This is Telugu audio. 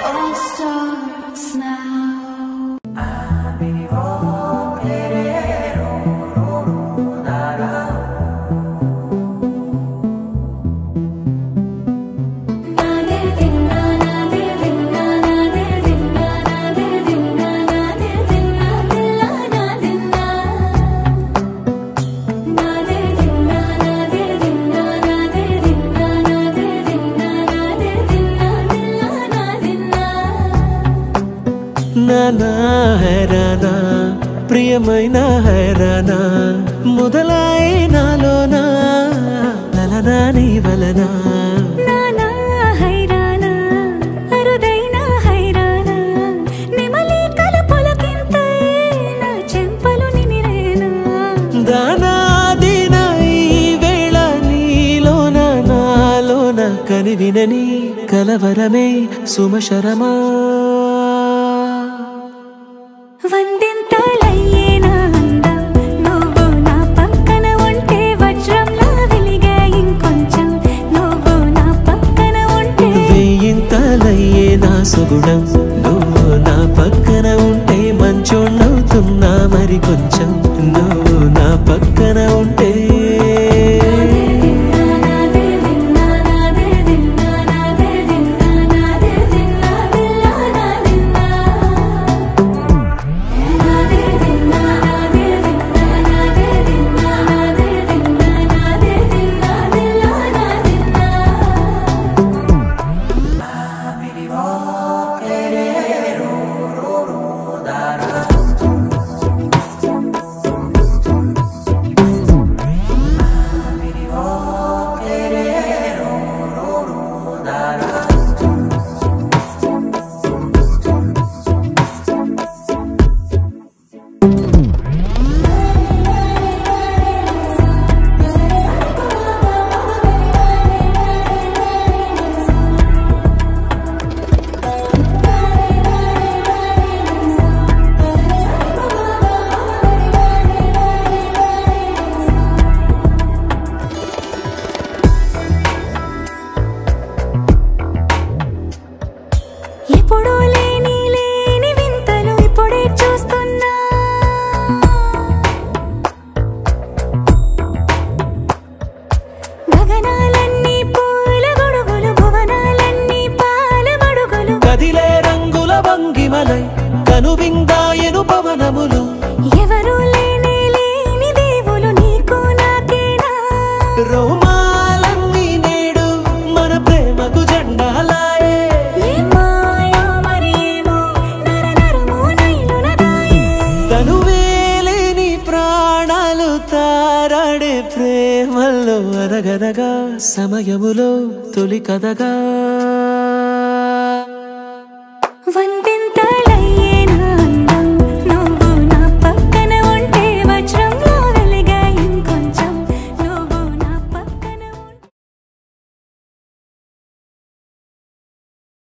all starts now. నానా హైరానా ప్రియమైన హైరానా మొదలై నాలోనా లలనా నీ వలనా నానా హైరానా అరుదైన హైరానా నిమలి కలుపులకింతై నా చెంపలు నిమిరేనా దానా దినా ఈ వేళ నీలోన నాలోన కనివినని కలవరమే సుమశరమా వందింతలయ్యే నా అందం నువ్వు నా పక్కన ఉంటే వజ్రంలా వెలిగే ఇంకొంచెం నువ్వు నా పక్కన ఉంటే వేయింతలయ్యే నా సుగుణం నువ్వు నా పక్కన ఉంటే మంచోణ్ణవుతున్నా మరి కొంచెం నువ్వు నా పక్కన ఉంటే ఎప్పుడూ లేని వింతలు ఇప్పుడే చూస్తున్నా గగనాలన్నీ పూల గొడుగులు భువనాలన్నీ పాల మడుగులు కదిలే రంగుల భంగిమలై కనువిందాయను పవనములు ఎవరు లేని దేవులు నీకు నాకేనా రోమాలన్నీ నేడు మన ప్రేమకు జెండాలాయే మాయా మరేమో నరనరమో నైలునదాయే తనువేలేని ప్రాణాలు తారాడే ప్రేమల్లో అరగనగా సమయములో తొలి కథగా